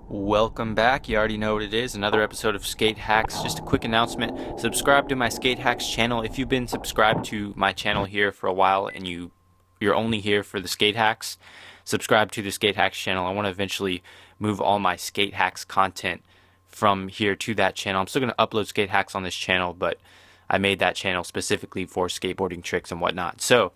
Welcome back. You already know what it is. Another episode of Skate Hacks. Just a quick announcement. Subscribe to my Skate Hacks channel. If you've been subscribed to my channel here for a while and you're only here for the Skate Hacks, subscribe to the Skate Hacks channel. I want to eventually move all my Skate Hacks content from here to that channel. I'm still going to upload Skate Hacks on this channel, but I made that channel specifically for skateboarding tricks and whatnot. So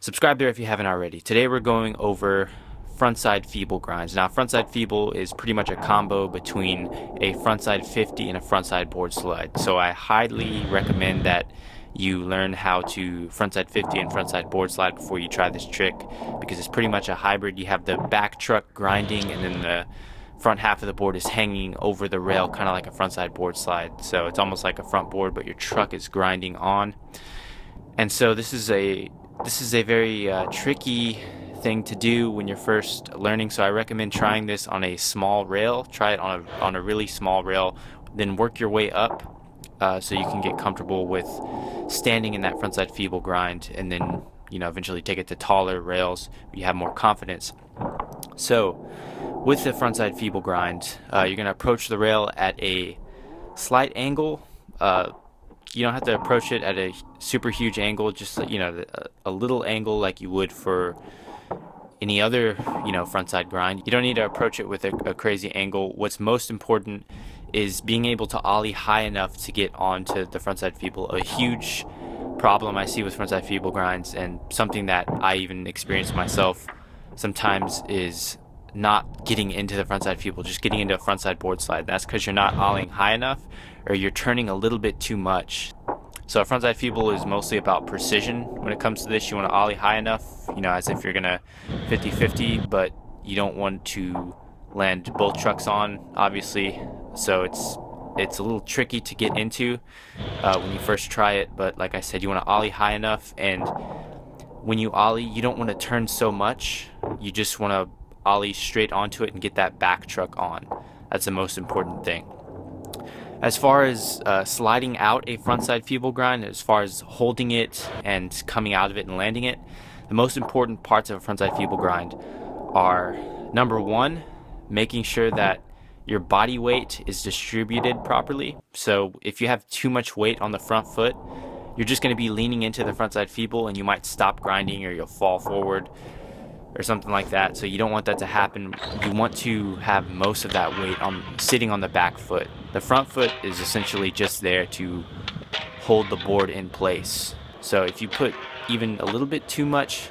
subscribe there if you haven't already. Today we're going over frontside feeble grinds. Now, frontside feeble is pretty much a combo between a frontside 50 and a frontside board slide. So I highly recommend that you learn how to frontside 50 and frontside board slide before you try this trick, because it's pretty much a hybrid. You have the back truck grinding and then the front half of the board is hanging over the rail, kind of like a frontside board slide. So it's almost like a front board, but your truck is grinding on. And so this is a very tricky thing to do when you're first learning. So I recommend trying this on a small rail. Try it on a really small rail, then work your way up so you can get comfortable with standing in that frontside feeble grind, and then eventually take it to taller rails where you have more confidence. So with the frontside feeble grind, you're going to approach the rail at a slight angle. You don't have to approach it at a super huge angle, just a little angle like you would for any other frontside grind. You don't need to approach it with a crazy angle. What's most important is being able to ollie high enough to get onto the frontside feeble. A huge problem I see with frontside feeble grinds, and something that I even experience myself sometimes, is not getting into the frontside feeble, just getting into a frontside board slide. That's because you're not ollieing high enough, or you're turning a little bit too much. So a frontside feeble is mostly about precision. When it comes to this, you want to ollie high enough, as if you're gonna 50-50, but you don't want to land both trucks on, obviously. So it's a little tricky to get into when you first try it. But like I said, you want to ollie high enough, and when you ollie, you don't want to turn so much. You just want to ollie straight onto it and get that back truck on. That's the most important thing. As far as sliding out a frontside feeble grind, as far as holding it and coming out of it and landing it, the most important parts of a frontside feeble grind are, number one, making sure that your body weight is distributed properly. So if you have too much weight on the front foot, you're just going to be leaning into the frontside feeble, and you might stop grinding, or you'll fall forward or something like that. So you don't want that to happen. You want to have most of that weight sitting on the back foot. The front foot is essentially just there to hold the board in place. So if you put even a little bit too much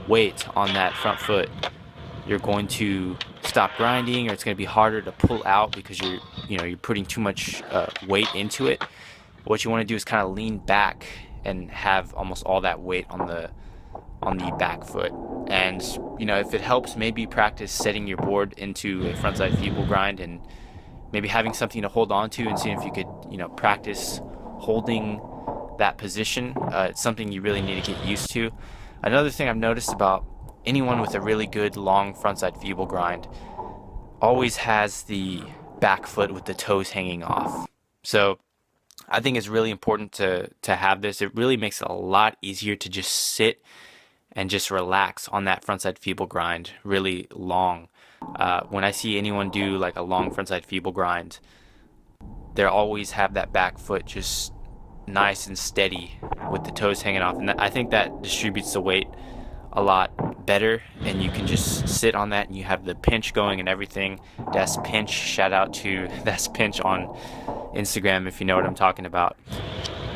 weight on that front foot, you're going to stop grinding, or it's going to be harder to pull out because you're putting too much weight into it. What you want to do is kind of lean back and have almost all that weight on the back foot. And if it helps, maybe practice setting your board into a frontside feeble grind, and maybe having something to hold on to, and seeing if you could practice holding that position. It's something you really need to get used to. Another thing I've noticed about anyone with a really good long frontside feeble grind always has the back foot with the toes hanging off. So I think it's really important to have this. It really makes it a lot easier to just sit and just relax on that frontside feeble grind really long. When I see anyone do like a long frontside feeble grind, they always have that back foot just nice and steady with the toes hanging off. And I think that distributes the weight a lot better, and you can just sit on that and you have the pinch going and everything. That's Pinch, shout out to That's Pinch on Instagram if you know what I'm talking about.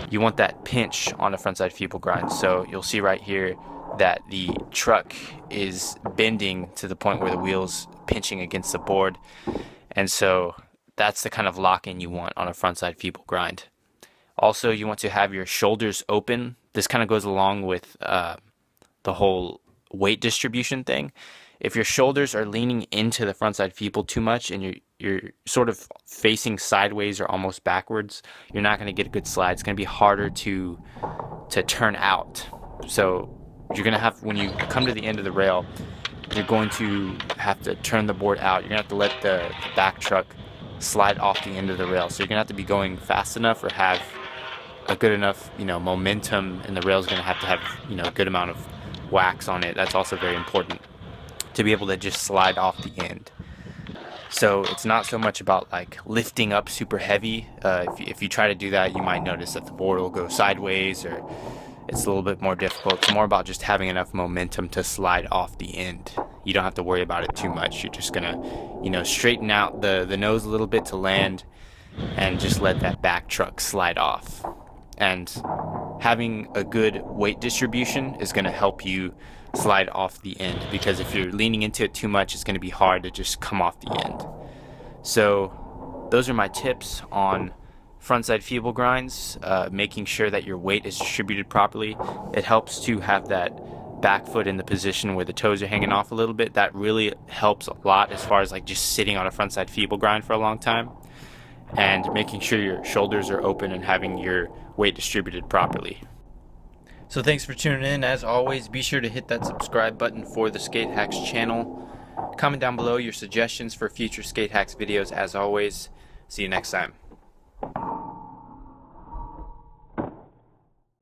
You want that pinch on a frontside feeble grind. So you'll see right here that the truck is bending to the point where the wheel's pinching against the board. And so that's the kind of lock-in you want on a frontside feeble grind. Also, you want to have your shoulders open. This kind of goes along with the whole weight distribution thing. If your shoulders are leaning into the frontside feeble too much, and you're sort of facing sideways or almost backwards, you're not going to get a good slide. It's going to be harder to turn out. So you're going to have, when you come to the end of the rail, you're going to have to turn the board out. You're going to have to let the back truck slide off the end of the rail. So you're going to have to be going fast enough, or have a good enough, momentum, and the rail's going to have a good amount of wax on it. That's also very important to be able to just slide off the end. So it's not so much about like lifting up super heavy. If you try to do that, you might notice that the board will go sideways, or it's a little bit more difficult. It's more about just having enough momentum to slide off the end. You don't have to worry about it too much. You're just gonna, straighten out the nose a little bit to land, and just let that back truck slide off. And having a good weight distribution is going to help you slide off the end, because if you're leaning into it too much, it's going to be hard to just come off the end. So those are my tips on frontside feeble grinds, making sure that your weight is distributed properly. It helps to have that back foot in the position where the toes are hanging off a little bit. That really helps a lot as far as like just sitting on a frontside feeble grind for a long time, and making sure your shoulders are open and having your weight distributed properly. So thanks for tuning in. As always, be sure to hit that subscribe button for the Skate Hacks channel. Comment down below your suggestions for future Skate Hacks videos. As always, see you next time.